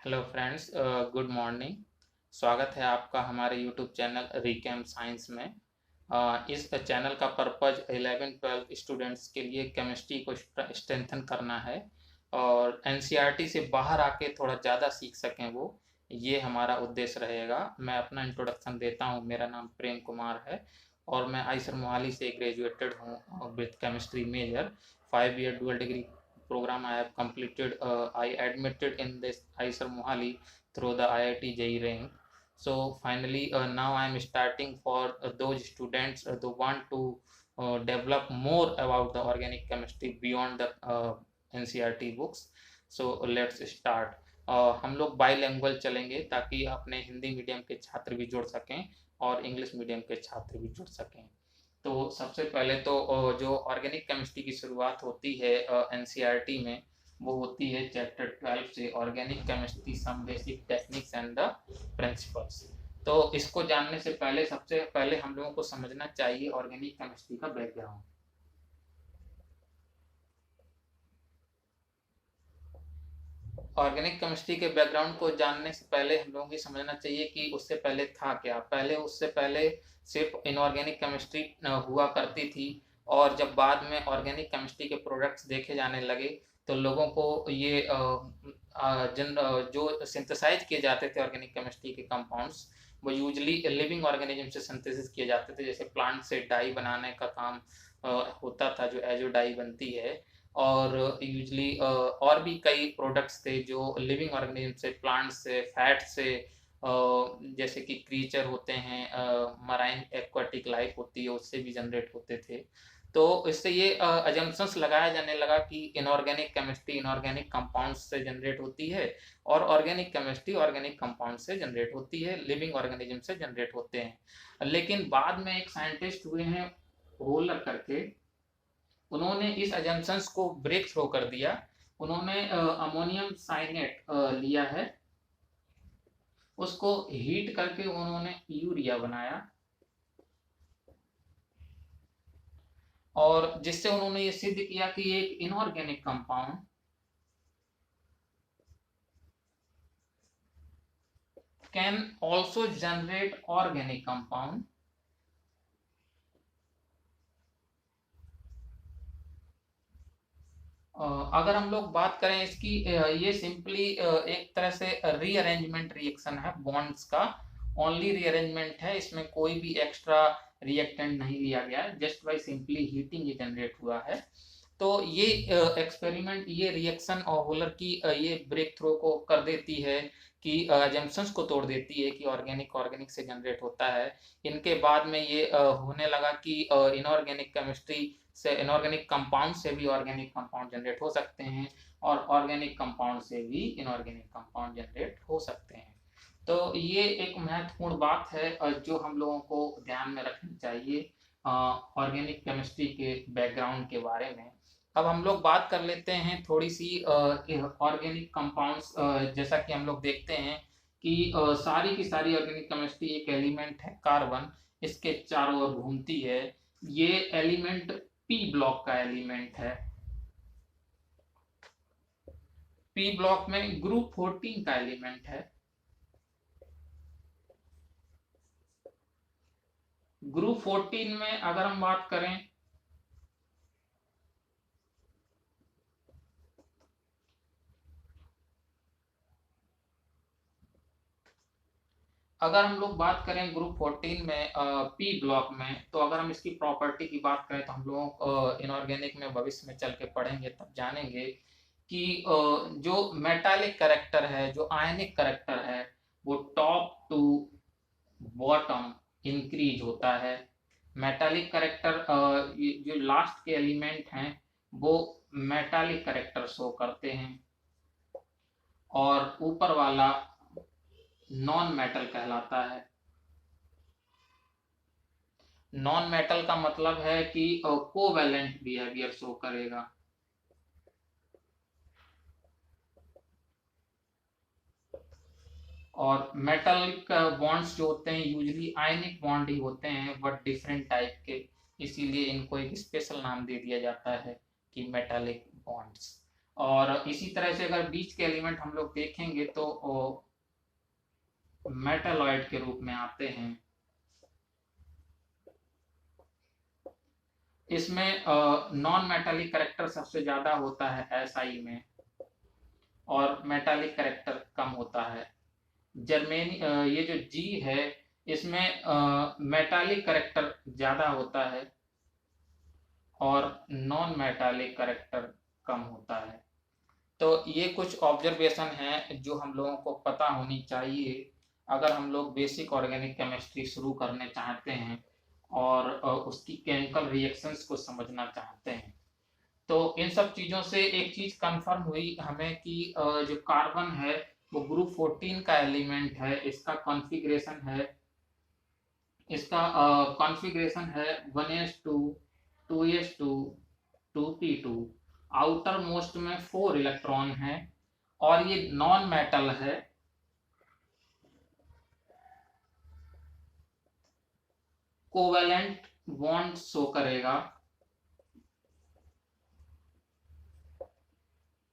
Hello friends, good morning. स्वागत है आपका हमारे यूट्यूब चैनल रिकैम साइंस में। इस चैनल का पर्पज 11-12 स्टूडेंट्स के लिए केमिस्ट्री को स्ट्रेंथन करना है और एनसीईआरटी से बाहर आके थोड़ा ज़्यादा सीख सकें वो, ये हमारा उद्देश्य रहेगा। मैं अपना इंट्रोडक्शन देता हूँ। मेरा नाम प्रेम कुमार है और मैं आईसर मोहाली से ग्रेजुएटेड हूँ with chemistry major. 5 year dual degree program I have completed. I admitted in this IISER Mohali through the IIT JEE rank. So finally, now I am starting for those students who want to develop more about the organic chemistry beyond the NCERT books. So let's start. हम लोग बाईलैंग्वेज चलेंगे ताकि अपने Hindi medium के छात्र भी जुड़ सकें और इंग्लिश मीडियम के छात्र भी जुड़ सकें। तो सबसे पहले तो जो ऑर्गेनिक केमिस्ट्री की शुरुआत होती है एनसीईआरटी में, वो होती है चैप्टर 12 से, organic chemistry some basic techniques and the principles. तो इसको जानने से पहले सबसे पहले हम लोगों को समझना चाहिए ऑर्गेनिक केमिस्ट्री का बैकग्राउंड। ऑर्गेनिक केमिस्ट्री के बैकग्राउंड को जानने से पहले हम लोगों को समझना चाहिए कि उससे पहले था क्या। उससे पहले सिर्फ इनऑर्गेनिक केमिस्ट्री हुआ करती थी और जब बाद में ऑर्गेनिक केमिस्ट्री के प्रोडक्ट्स देखे जाने लगे तो लोगों को ये जो सिंथेसाइज किए जाते थे ऑर्गेनिक केमिस्ट्री के कंपाउंड्स, वो यूजली लिविंग ऑर्गेनिज्म से सिंथेसिस किए जाते थे। जैसे प्लांट से डाई बनाने का काम होता था, जो एजो डाई बनती है, और यूजली और भी कई प्रोडक्ट्स थे जो लिविंग ऑर्गेनिज्म से, प्लांट से, फैट से, जैसे कि क्रीचर होते हैं, मराइन एक्वाटिक लाइफ होती है, उससे भी जनरेट होते थे। तो इससे ये अजम्पशंस लगाया जाने लगा कि इनऑर्गेनिक केमिस्ट्री इनऑर्गेनिक कंपाउंड से जनरेट होती है और ऑर्गेनिक केमिस्ट्री ऑर्गेनिक कंपाउंड से जनरेट होती है, लिविंग ऑर्गेनिज्म से जनरेट होते हैं। लेकिन बाद में एक साइंटिस्ट हुए हैं होलर करके, उन्होंने इस अजम्पशंस को ब्रेक थ्रो कर दिया। उन्होंने अमोनियम साइनेट लिया है, उसको हीट करके उन्होंने यूरिया बनाया और जिससे उन्होंने ये सिद्ध किया कि एक inorganic compound can also generate organic compound. अगर हम लोग बात करें इसकी, ये सिंपली एक तरह से रीअरेंजमेंट रिएक्शन है बॉन्ड्स का, ओनली रीअरेंजमेंट है। इसमें कोई भी एक्स्ट्रा रिएक्टेंट नहीं लिया गया है, जस्ट बाय सिंपली हीटिंग ये जनरेट हुआ है। तो ये एक्सपेरिमेंट, ये रिएक्शन और होलर की ये ब्रेक थ्रो को कर देती है कि जंक्शंस को तोड़ देती है कि ऑर्गेनिक ऑर्गेनिक से जनरेट होता है। इनके बाद में ये होने लगा कि इनऑर्गेनिक केमिस्ट्री से, इनऑर्गेनिक कंपाउंड से भी ऑर्गेनिक कंपाउंड जनरेट हो सकते हैं और ऑर्गेनिक कंपाउंड से भी इनऑर्गेनिक कंपाउंड जनरेट हो सकते हैं। तो ये एक महत्वपूर्ण बात है जो हम लोगों को ध्यान में रखनी चाहिए ऑर्गेनिक केमिस्ट्री के बैकग्राउंड के बारे में। अब हम लोग बात कर लेते हैं थोड़ी सी ऑर्गेनिक कंपाउंड्स। जैसा कि हम लोग देखते हैं कि सारी की सारी ऑर्गेनिक केमिस्ट्री एक एलिमेंट है कार्बन, इसके चारों ओर घूमती है। ये एलिमेंट पी ब्लॉक का एलिमेंट है। पी ब्लॉक में ग्रुप 14 का एलिमेंट है। ग्रुप 14 में अगर हम बात करें, अगर हम लोग बात करें ग्रुप 14 में पी ब्लॉक में, तो अगर हम इसकी प्रॉपर्टी की बात करें तो हम लोग इनऑर्गेनिक में भविष्य में चल के पढ़ेंगे, तब जानेंगे कि जो मेटालिक करेक्टर है, जो आयनिक करेक्टर है, वो टॉप टू बॉटम इंक्रीज होता है। मेटालिक करेक्टर, जो लास्ट के एलिमेंट हैं वो मेटालिक करेक्टर शो करते हैं और ऊपर वाला नॉन मेटल कहलाता है। नॉन मेटल का मतलब है कि कोवैलेंट बिहेवियर शो करेगा। और मेटलिक बॉन्ड्स जो होते हैं यूजली आयनिक बॉन्ड ही होते हैं, बट डिफरेंट टाइप के, इसीलिए इनको एक स्पेशल नाम दे दिया जाता है कि मेटालिक बॉन्ड्स। और इसी तरह से अगर बीच के एलिमेंट हम लोग देखेंगे तो मेटालॉइड के रूप में आते हैं। इसमें नॉन मेटालिक करेक्टर सबसे ज्यादा होता है SI में, और मेटालिक करेक्टर कम होता है। जर्मेनी ये जो G है इसमें मेटालिक करेक्टर ज्यादा होता है और नॉन मेटालिक करेक्टर कम होता है। तो ये कुछ ऑब्जर्वेशन है जो हम लोगों को पता होनी चाहिए अगर हम लोग बेसिक ऑर्गेनिक केमिस्ट्री शुरू करने चाहते हैं और उसकी केमिकल रिएक्शंस को समझना चाहते हैं। तो इन सब चीज़ों से एक चीज़ कंफर्म हुई हमें कि जो कार्बन है वो ग्रुप 14 का एलिमेंट है। इसका कॉन्फ़िगरेशन है 1s2 2s2 2p2। Outer most में 4 इलेक्ट्रॉन है और ये नॉन मेटल है। कोवेलेंट बॉन्ड शो करेगा।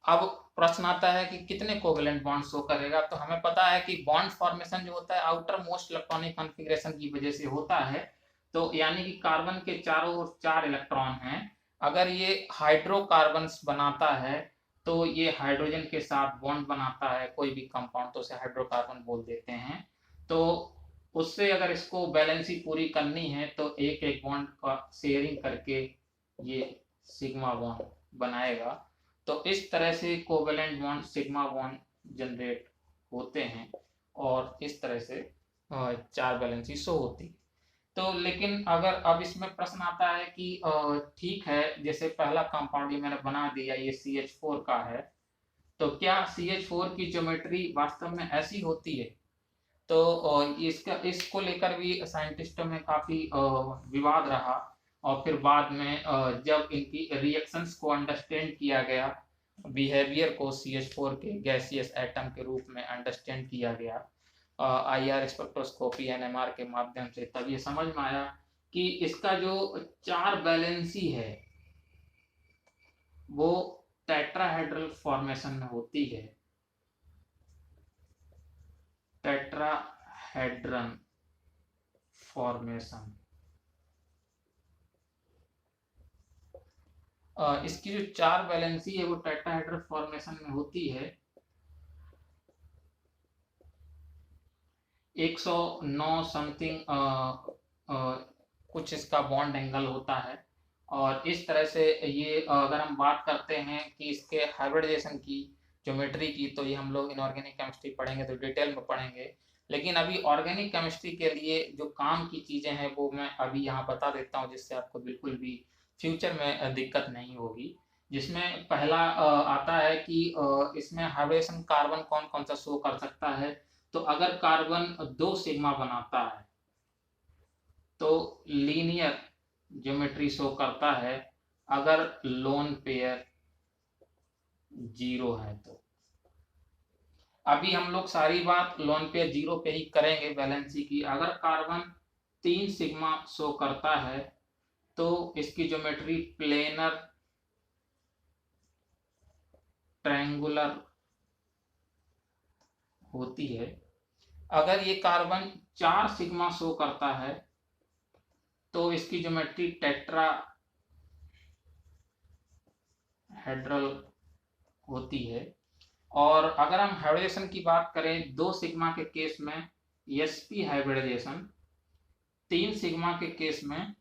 अब प्रश्न आता है कि कितने कोवेलेंट बॉन्ड शो करेगा। तो हमें पता है कि बॉन्ड फॉर्मेशन जो होता है आउटर मोस्ट इलेक्ट्रॉनिक कॉन्फ़िगरेशन की वजह से होता है। तो यानी कि कार्बन के चारों ओर 4 इलेक्ट्रॉन हैं। अगर ये हाइड्रोकार्बन्स बनाता है तो ये हाइड्रोजन के साथ बॉन्ड बनाता है कोई भी कंपाउंड, तो उसे हाइड्रोकार्बन बोल देते हैं। तो उससे अगर इसको बैलेंसी पूरी करनी है तो एक एक बॉन्ड का शेयरिंग करके ये सिग्मा बॉन्ड बनाएगा। तो इस तरह से covalent bond sigma bond generate होते हैं और इस तरह से 4 बैलेंसी शो होती है। तो लेकिन अगर अब इसमें प्रश्न आता है कि ठीक है, जैसे पहला कंपाउंड ये मैंने बना दिया, ये CH4 का है, तो क्या CH4 की ज्योमेट्री वास्तव में ऐसी होती है? तो इसको लेकर भी साइंटिस्टों में काफी विवाद रहा। और फिर बाद में जब इनकी रिएक्शंस को अंडरस्टैंड किया गया, बिहेवियर को CH4 के गैसियस एटम के रूप में अंडरस्टैंड किया गया IR स्पेक्ट्रोस्कोपी NMR के माध्यम से, तब ये समझ में आया कि इसका जो 4 बैलेंसी है वो टेट्राहेड्रल फॉर्मेशन में होती है। Tetrahedron formation. इसकी जो 4 बैलेंसी है वो टेट्राहेड्रल फॉर्मेशन में होती है। 109 समथिंग कुछ इसका बॉन्ड एंगल होता है। और इस तरह से ये अगर हम बात करते हैं कि इसके हाइब्रिडाइजेशन की ज्योमेट्री की, तो ये हम लोग इनऑर्गेनिक केमिस्ट्री पढ़ेंगे तो डिटेल में पढ़ेंगे। लेकिन अभी ऑर्गेनिक केमिस्ट्री के लिए जो काम की चीज़ें हैं वो मैं अभी यहाँ बता देता हूँ, जिससे आपको बिल्कुल भी फ्यूचर में दिक्कत नहीं होगी। जिसमें पहला आता है कि इसमें हाइब्रिडेशन कार्बन कौन कौन सा शो कर सकता है। तो अगर कार्बन 2 सिग्मा बनाता है तो लीनियर ज्योमेट्री शो करता है। अगर लोन पेयर 0 है तो अभी हम लोग सारी बात लोन पेयर 0 पे ही करेंगे बैलेंसी की। अगर कार्बन 3 सिग्मा शो करता है तो इसकी ज्योमेट्री प्लेनर ट्रायंगुलर होती है। अगर ये कार्बन 4 सिग्मा शो करता है तो इसकी ज्योमेट्री टेट्राहेड्रल होती है। और अगर हम हाइब्रिडेशन की बात करें 2 सिग्मा के केस में sp हाइब्रिडाइजेशन, 3 सिग्मा के केस में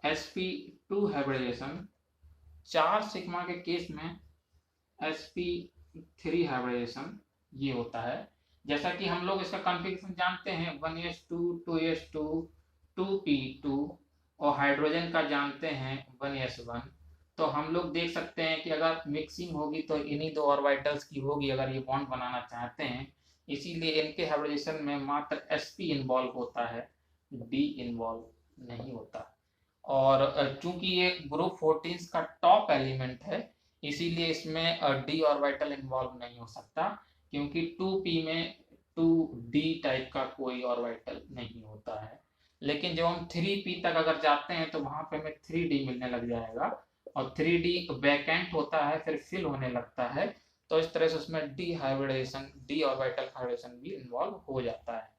sp2 हाइब्रिडाइजेशन, 4 सिग्मा के केस में sp3 हाइब्रिडाइजेशन ये होता है। जैसा कि हम लोग इसका कॉन्फ़िगरेशन जानते हैं 1s2 2s2 2p2 और हाइड्रोजन का जानते हैं 1s1। तो हम लोग देख सकते हैं कि अगर मिक्सिंग होगी तो इन्हीं 2 ऑर्बिटल्स की होगी अगर ये बॉन्ड बनाना चाहते हैं। इसीलिए इनके हाइब्रिडेशन में मात्र sp इन्वॉल्व होता है, d इन्वॉल्व नहीं होता। और चूंकि ये ग्रुप 14 का टॉप एलिमेंट है इसीलिए इसमें d ऑर्बिटल इन्वॉल्व नहीं हो सकता, क्योंकि 2p में 2d टाइप का कोई ऑर्बिटल नहीं होता है। लेकिन जब हम 3p तक अगर जाते हैं तो वहां पे हमें 3d मिलने लग जाएगा और 3D वैकेंट होता है फिर फिल होने लगता है, तो इस तरह से उसमें d hybridization, d orbital hybridization भी इन्वॉल्व हो जाता है।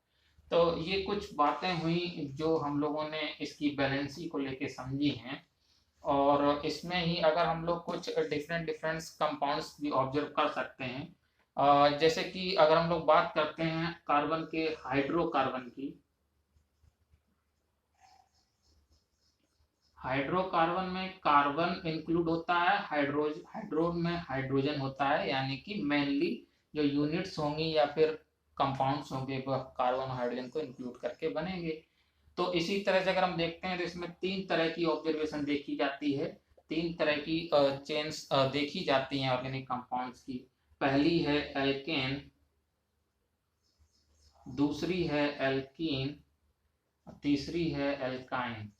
तो ये कुछ बातें हुई जो हम लोगों ने इसकी बैलेंसी को लेके समझी हैं। और इसमें ही अगर हम लोग कुछ डिफरेंट डिफरेंट कंपाउंड्स भी ऑब्जर्व कर सकते हैं, जैसे कि अगर हम लोग बात करते हैं कार्बन के हाइड्रोकार्बन की, हाइड्रोकार्बन में कार्बन इंक्लूड होता है, हाइड्रोजन में हाइड्रोजन होता है, यानी कि मेनली जो यूनिट्स होंगी या फिर कंपाउंड्स होंगे वह कार्बन और हाइड्रोजन को इंक्लूड करके बनेंगे। तो इसी तरह से अगर हम देखते हैं तो इसमें तीन तरह की ऑब्जर्वेशन देखी जाती है, तीन तरह की चेन्स देखी जाती हैं ऑर्गेनिक कंपाउंड्स की। पहली है एल्केन, दूसरी है एल्कीन, तीसरी है एल्काइन।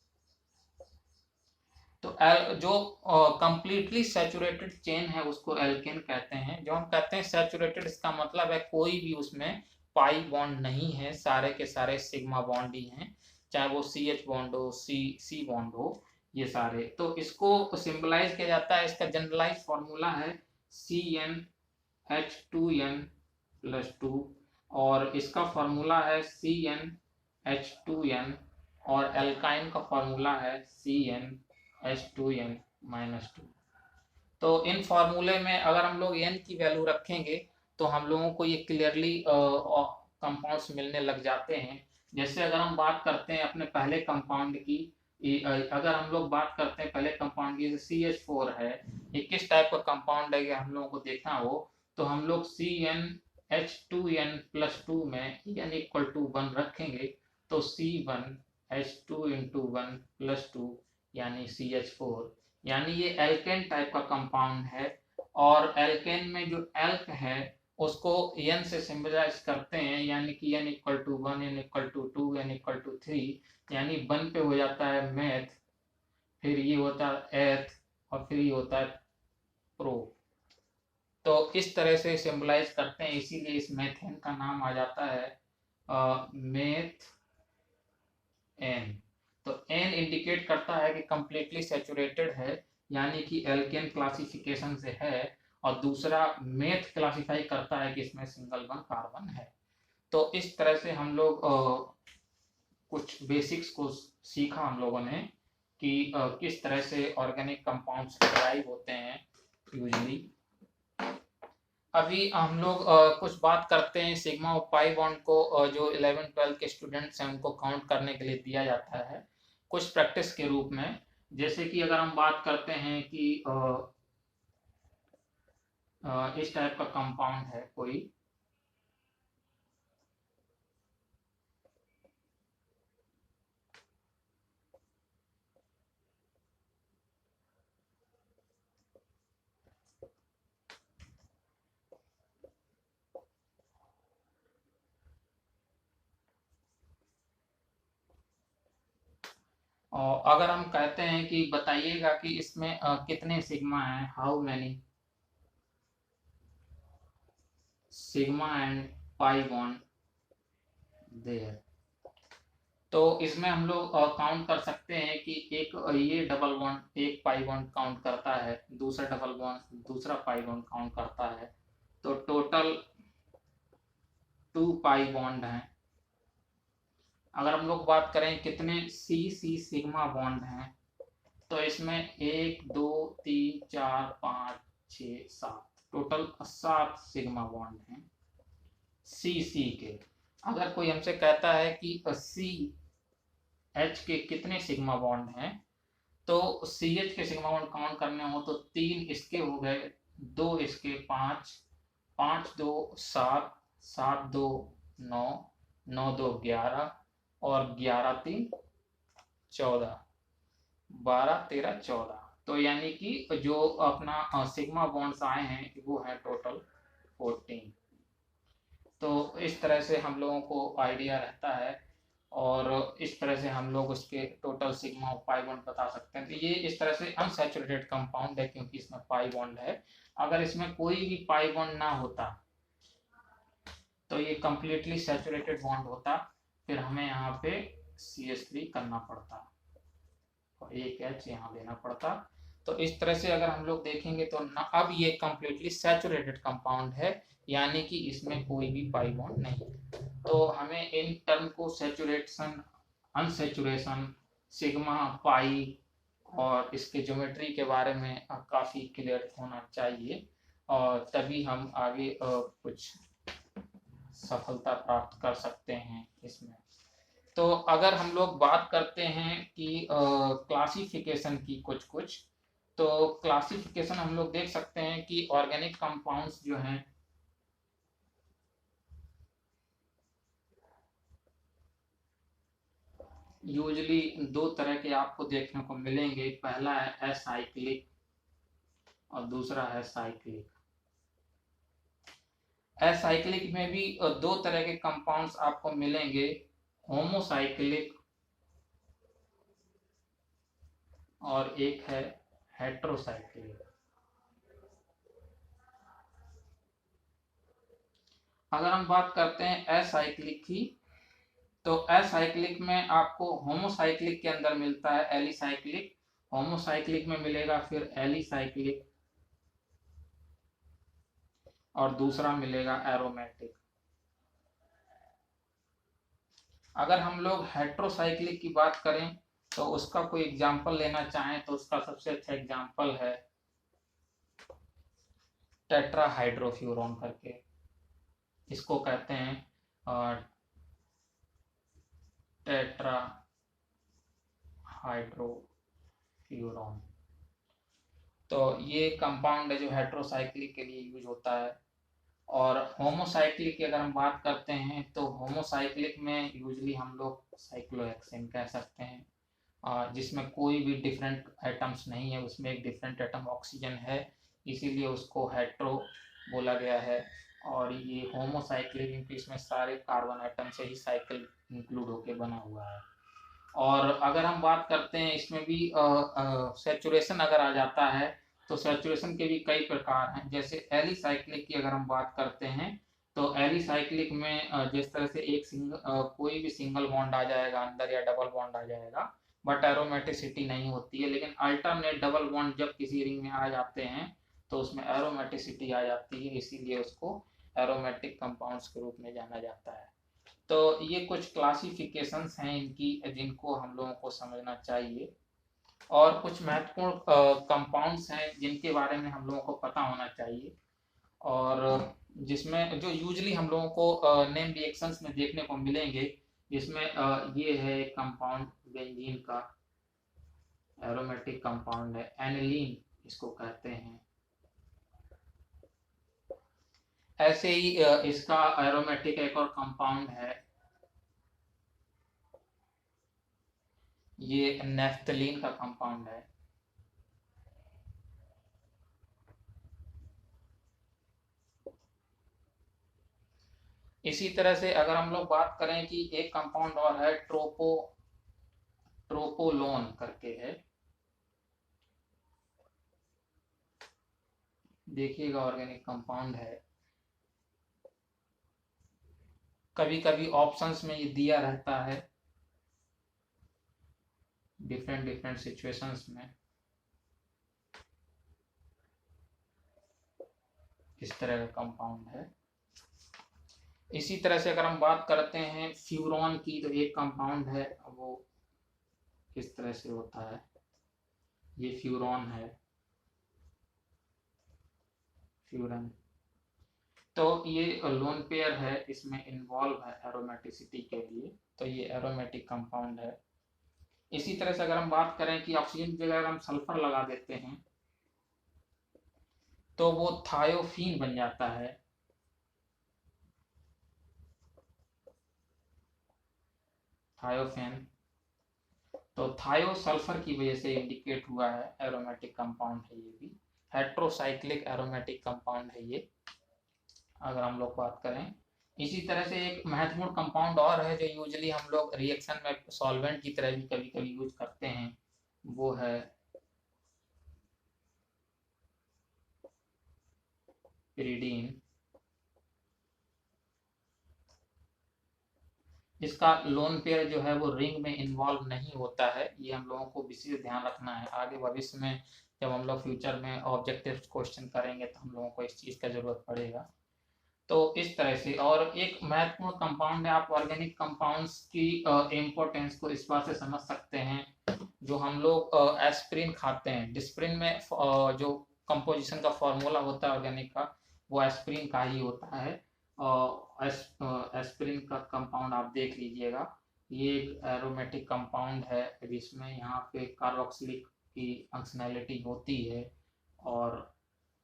तो जो कंप्लीटली सैचुरेटेड चेन है उसको एल्केन कहते हैं। जो हम कहते हैं सैचुरेटेड, इसका मतलब है कोई भी उसमें पाई बॉन्ड नहीं है, सारे के सारे सिग्मा बॉन्ड ही हैं, चाहे वो CH बॉन्ड हो, सी बॉन्ड हो, ये सारे। तो इसको सिंबलाइज किया जाता है, इसका जनरलाइज फॉर्मूला है CnH2n+2 और इसका फॉर्मूला है CnH2n और एल्काइन का फॉर्मूला है CnH2n-2। तो इन फार्मूले में अगर हम लोग n की वैल्यू रखेंगे तो हम लोगों को ये क्लियरली कंपाउंड्स मिलने लग जाते हैं। जैसे अगर हम बात करते हैं अपने पहले कंपाउंड की, अगर हम लोग बात करते हैं पहले कंपाउंड की, CH4 है, ये किस टाइप का कंपाउंड है हम लोगों को देखना हो, तो हम लोग CnH2n+2 में n=1 रखेंगे, तो C1H2 × 1+2 यानी CH4, यानी ये एल्केन टाइप का कंपाउंड है। और एल्केन में जो एल्क है उसको n से सिंबलाइज करते हैं, यानी कि n=1, n=2, n=3, यानी 1 पे हो जाता है मेथ, फिर ये होता है एथ और फिर ये होता है प्रो। तो इस तरह से सिंबलाइज करते हैं, इसीलिए इस मेथेन का नाम आ जाता है मेथ एन। तो एन इंडिकेट करता है कि कंप्लीटली सैचुरेटेड है, यानी कि एल्केन क्लासिफिकेशन से है, और दूसरा मेथ क्लासिफाई करता है कि इसमें सिंगल वन कार्बन है। तो इस तरह से हम लोग कुछ बेसिक्स को सीखा हम लोगों ने कि किस तरह से ऑर्गेनिक कंपाउंड्स डिराइव होते हैं यूजली। अभी हम लोग कुछ बात करते हैं सिग्मा और पाई बॉन्ड को, जो 11-12 के स्टूडेंट्स हैं उनको काउंट करने के लिए दिया जाता है कुछ प्रैक्टिस के रूप में। जैसे कि अगर हम बात करते हैं कि इस टाइप का कंपाउंड है कोई, और अगर हम कहते हैं कि बताइएगा कि इसमें कितने सिग्मा हैं, how many sigma and pi bond there, तो इसमें हम लोग काउंट कर सकते हैं कि एक ये डबल बॉन्ड, एक पाई बॉन्ड काउंट करता है, दूसरा डबल बॉन्ड दूसरा पाई बॉन्ड काउंट करता है, तो टोटल 2 पाई बॉन्ड हैं। अगर हम लोग बात करें कितने सी सिग्मा बॉन्ड हैं, तो इसमें 1 2 3 4 5 6 7 टोटल 7 सिग्मा बॉन्ड हैं सी के। अगर कोई हमसे कहता है कि सी एच के कितने सिग्मा बॉन्ड हैं, तो सी एच के सिग्मा बॉन्ड काउंट करने हो तो 3 इसके हो गए, 2 इसके 5, 5 2 7, 7 2 9, 9 2 11 और 11 3 14, 12 13 14। तो यानी कि जो अपना सिग्मा बॉन्ड्स आए हैं वो है टोटल 14। तो इस तरह से हम लोगों को आइडिया रहता है और इस तरह से हम लोग उसके टोटल सिग्मा और पाई बॉन्ड बता सकते हैं। तो ये इस तरह से अनसैचुरेटेड कंपाउंड है क्योंकि इसमें पाई बॉन्ड है। अगर इसमें कोई भी पाई बॉन्ड ना होता तो ये कंप्लीटली सैचुरेटेड बॉन्ड होता, फिर हमें यहाँ पे CH3 करना पड़ता और एक H यहाँ देना पड़ता। तो इस तरह से अगर हम लोग देखेंगे तो ना अब ये कंप्लीटली सैचुरेटेड कंपाउंड है, यानी कि इसमें कोई भी पाई बॉन्ड नहीं है। तो हमें इन टर्म को सैचुरेशन, अनसैचुरेशन, सिग्मा, पाई और इसके ज्योमेट्री के बारे में काफ़ी क्लियर होना चाहिए, और तभी हम आगे कुछ सफलता प्राप्त कर सकते हैं इसमें। तो अगर हम लोग बात करते हैं कि क्लासिफिकेशन की कुछ, तो क्लासिफिकेशन हम लोग देख सकते हैं कि ऑर्गेनिक कंपाउंड्स जो हैं यूजली दो तरह के आपको देखने को मिलेंगे। पहला है असाइक्लिक और दूसरा है साइक्लिक। असाइक्लिक में भी दो तरह के कंपाउंड्स आपको मिलेंगे, होमोसाइक्लिक और एक है हेट्रोसाइक्लिक। अगर हम बात करते हैं असाइक्लिक की, तो असाइक्लिक में आपको होमोसाइक्लिक के अंदर मिलता है एलिसाइक्लिक, होमोसाइक्लिक में मिलेगा फिर एलिसाइक्लिक, और दूसरा मिलेगा एरोमेटिक। अगर हम लोग हेट्रोसाइक्लिक की बात करें तो उसका कोई एग्जांपल लेना चाहें तो उसका सबसे अच्छा एग्जांपल है टेट्राहाइड्रोफ्यूरॉन करके, इसको कहते हैं टेट्राहाइड्रोफ्यूरॉन। तो ये कंपाउंड है जो हेट्रोसाइक्लिक के लिए यूज होता है। और होमोसाइक्लिक की अगर हम बात करते हैं तो होमोसाइक्लिक में यूजली हम लोग साइक्लोहेक्सेन कह सकते हैं, जिसमें कोई भी डिफरेंट एटम्स नहीं है, उसमें एक डिफरेंट एटम ऑक्सीजन है, इसीलिए उसको हेट्रो बोला गया है। और ये होमोसाइक्लिक क्योंकि इसमें सारे कार्बन एटम से ही साइकिल इंक्लूड होके बना हुआ है। और अगर हम बात करते हैं इसमें भी सैचुरेशन अगर आ जाता है तो सैचुरेशन के भी कई प्रकार हैं। जैसे एलिसाइक्लिक की अगर हम बात करते हैं तो एलिसाइक्लिक में जिस तरह से कोई भी सिंगल बॉन्ड आ जाएगा अंदर या डबल बॉन्ड आ जाएगा, बट एरोमेटिसिटी नहीं होती है। लेकिन अल्टरनेट डबल बॉन्ड जब किसी रिंग में आ जाते हैं तो उसमें एरोमेटिसिटी आ जाती है, इसीलिए उसको एरोमेटिक कंपाउंड्स के रूप में जाना जाता है। तो ये कुछ क्लासिफिकेशंस हैं इनकी जिनको हम लोगों को समझना चाहिए, और कुछ महत्वपूर्ण कंपाउंड्स हैं जिनके बारे में हम लोगों को पता होना चाहिए, और जिसमें जो यूजली हम लोगों को नेम रिएक्शंस में देखने को मिलेंगे, जिसमें ये है कंपाउंड बेंजीन का, एरोमेटिक कंपाउंड है, एनिलीन इसको कहते हैं। ऐसे ही इसका एरोमेटिक एक और कंपाउंड है, ये नेफ्थलीन का कंपाउंड है। इसी तरह से अगर हम लोग बात करें कि एक कंपाउंड और है ट्रोपोलोन करके है, देखिएगा ऑर्गेनिक कंपाउंड है, कभी कभी ऑप्शंस में ये दिया रहता है डिफरेंट डिफरेंट सिचुएशंस में, इस तरह का कंपाउंड है। इसी तरह से अगर हम बात करते हैं फ्यूरॉन की, तो एक कंपाउंड है वो किस तरह से होता है, ये फ्यूरॉन है, फ्यूरन। तो ये लोन पेयर है, इसमें इन्वॉल्व है एरोमेटिसिटी के लिए, तो ये एरोमेटिक कंपाउंड है। इसी तरह से अगर हम बात करें कि ऑक्सीजन की जगह अगर हम सल्फर लगा देते हैं तो वो थायोफीन बन जाता है, थायोफेन। तो थायो सल्फर की वजह से इंडिकेट हुआ है, एरोमेटिक कंपाउंड है ये भी, हेट्रोसाइक्लिक एरोमेटिक कंपाउंड है ये, अगर हम लोग बात करें। इसी तरह से एक महत्वपूर्ण कंपाउंड और है जो यूजली हम लोग रिएक्शन में सॉल्वेंट की तरह भी कभी कभी यूज करते हैं, वो है पिरिडीन। इसका लोन पेयर जो है वो रिंग में इन्वॉल्व नहीं होता है, ये हम लोगों को विशेष ध्यान रखना है, आगे भविष्य में जब हम लोग फ्यूचर में ऑब्जेक्टिव क्वेश्चन करेंगे तो हम लोगों को इस चीज़ का ज़रूरत पड़ेगा। तो इस तरह से, और एक महत्वपूर्ण कंपाउंड है, आप ऑर्गेनिक कंपाउंड्स की इम्पोर्टेंस को इस बात से समझ सकते हैं। जो हम लोग एस्पिरिन खाते हैं, डिस्प्रिन में जो कंपोजिशन का फॉर्मूला होता है ऑर्गेनिक का, वो एस्पिरिन का ही होता है। एस्पिरिन का कंपाउंड आप देख लीजिएगा, ये एक एरोमेटिक कंपाउंड है जिसमें यहाँ पे कार्बोक्सिलिक की फंक्शनैलिटी होती है, और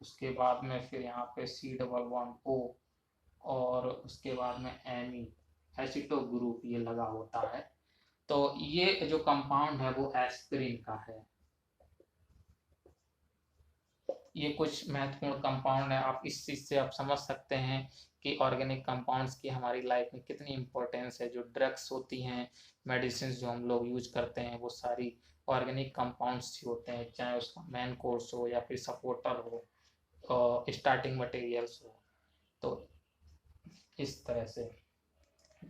उसके बाद में फिर यहाँ पे C डबल बॉन्ड O, और उसके बाद में एमी एसिटो ग्रुप ये लगा होता है। तो ये जो कंपाउंड है वो एस्पिरिन का है। ये कुछ महत्वपूर्ण कंपाउंड है, आप इस चीज़ से आप समझ सकते हैं कि ऑर्गेनिक कंपाउंड्स की हमारी लाइफ में कितनी इंपॉर्टेंस है। जो ड्रग्स होती हैं, मेडिसिन जो हम लोग यूज करते हैं, वो सारी ऑर्गेनिक कंपाउंड्स ही होते हैं, चाहे उसका मेन कोर्स हो या फिर सपोर्टर हो, स्टार्टिंग मटेरियल्स हो। तो इस तरह से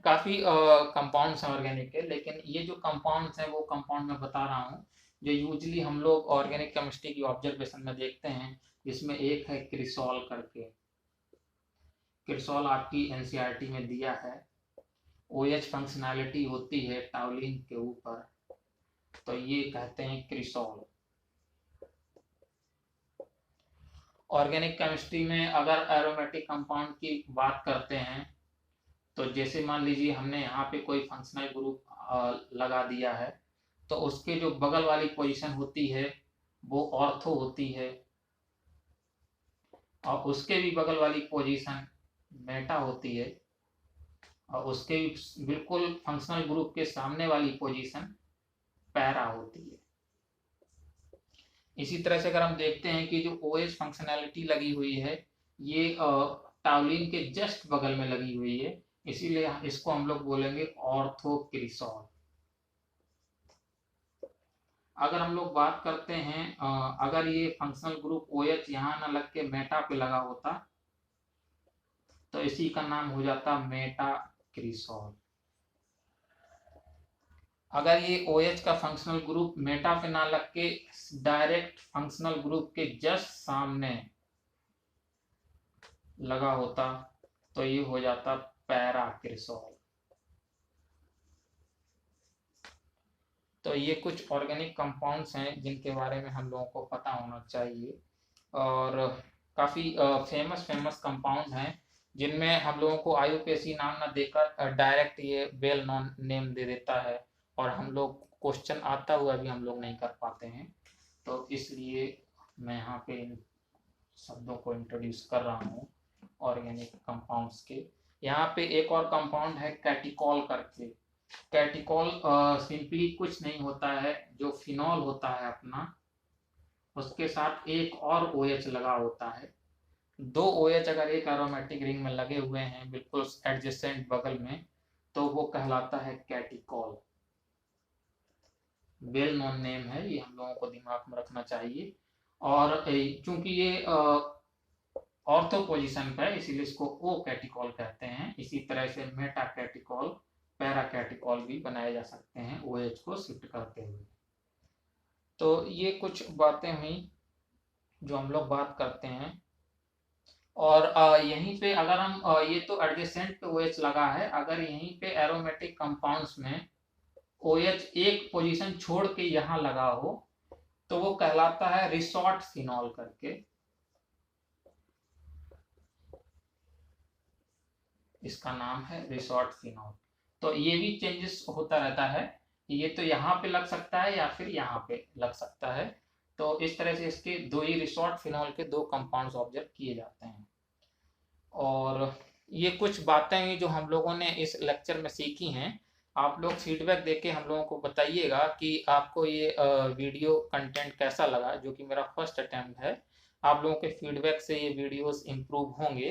काफ़ी कंपाउंड्स हैं ऑर्गेनिक के, लेकिन ये जो कंपाउंड्स हैं वो कंपाउंड मैं बता रहा हूँ जो यूजली हम लोग ऑर्गेनिक केमिस्ट्री की ऑब्जर्वेशन में देखते हैं, जिसमें एक है क्रिसॉल करके। क्रिसॉल आपकी एनसीईआरटी में दिया है। OH फंक्शनैलिटी होती है टाउलिन के ऊपर, तो ये कहते हैं क्रिसॉल। ऑर्गेनिक केमिस्ट्री में अगर एरोमेटिक कंपाउंड की बात करते हैं, तो जैसे मान लीजिए हमने यहाँ पे कोई फंक्शनल ग्रुप लगा दिया है, तो उसके जो बगल वाली पोजीशन होती है वो ऑर्थो होती है, और उसके भी बगल वाली पोजीशन मेटा होती है, और उसके बिल्कुल फंक्शनल ग्रुप के सामने वाली पोजीशन पैरा होती है। इसी तरह से अगर हम देखते हैं कि जो OH फंक्शनैलिटी लगी हुई है, ये टाउलिन के जस्ट बगल में लगी हुई है, इसीलिए इसको हम लोग बोलेंगे ऑर्थोक्रिसॉल। अगर हम लोग बात करते हैं, अगर ये फंक्शनल ग्रुप OH यहाँ ना लग के मेटा पे लगा होता, तो इसी का नाम हो जाता मेटाक्रिसॉल। अगर ये OH का फंक्शनल ग्रुप मेटा पे ना लग के डायरेक्ट फंक्शनल ग्रुप के जस्ट सामने लगा होता, तो ये हो जाता पैराक्रिसॉल। तो ये कुछ ऑर्गेनिक कंपाउंड्स हैं जिनके बारे में हम लोगों को पता होना चाहिए, और काफ़ी फेमस कंपाउंड्स हैं जिनमें हम लोगों को IUPAC नाम ना देकर डायरेक्ट ये वेल नोन नेम दे देता है, और हम लोग क्वेश्चन आता हुआ भी हम लोग नहीं कर पाते हैं। तो इसलिए मैं यहाँ पे इन शब्दों को इंट्रोड्यूस कर रहा हूँ ऑर्गेनिक कंपाउंड्स के। यहाँ पे एक और कंपाउंड है कैटिकॉल करके। कैटिकॉल सिंपली कुछ नहीं होता है, जो फिनॉल होता है अपना, उसके साथ एक और OH लगा होता है। दो OH अगर एक एरोमेटिक रिंग में लगे हुए हैं बिल्कुल एडजेसेंट बगल में, तो वो कहलाता है कैटिकॉल। वेल नोन नेम है, ये हम लोगों को दिमाग में रखना चाहिए। और चूंकि ये ऑर्थो पोजीशन पे है, इसीलिए इसको O कैटिकॉल कहते हैं। इसी तरह से मेटा कैटिकॉल, पैरा कैटिकॉल भी बनाए जा सकते हैं OH को शिफ्ट करते हुए। तो ये कुछ बातें हुई जो हम लोग बात करते हैं। और यहीं पे अगर हम ये तो एडजेसेंट पे OH लगा है, अगर यहीं पे एरोमेटिक कंपाउंड्स में OH एक पोजीशन छोड़ के यहाँ लगा हो, तो वो कहलाता है रिसॉर्ट फिनॉल करके। इसका नाम है रिसॉर्ट फिनॉल। तो ये भी चेंजेस होता रहता है, ये तो यहाँ पे लग सकता है या फिर यहाँ पे लग सकता है। तो इस तरह से इसके दो ही रिसॉर्ट फिनॉल के दो कंपाउंड्स ऑब्जर्व किए जाते हैं। और ये कुछ बातें हैं जो हम लोगों ने इस लेक्चर में सीखी हैं। आप लोग फीडबैक देके हम लोगों को बताइएगा कि आपको ये वीडियो कंटेंट कैसा लगा, जो कि मेरा फर्स्ट अटेम्प्ट है। आप लोगों के फीडबैक से ये वीडियोस इम्प्रूव होंगे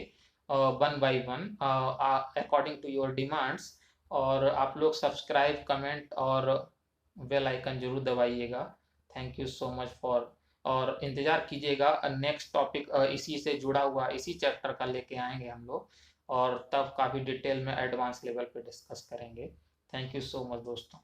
one by one according to your demands. और आप लोग सब्सक्राइब, कमेंट और बेल आइकन जरूर दबाइएगा। Thank you so much for, और इंतज़ार कीजिएगा नेक्स्ट टॉपिक इसी से जुड़ा हुआ, इसी चैप्टर का लेके आएंगे हम लोग, और तब काफ़ी डिटेल में एडवांस लेवल पे डिस्कस करेंगे। थैंक यू सो मच दोस्तों।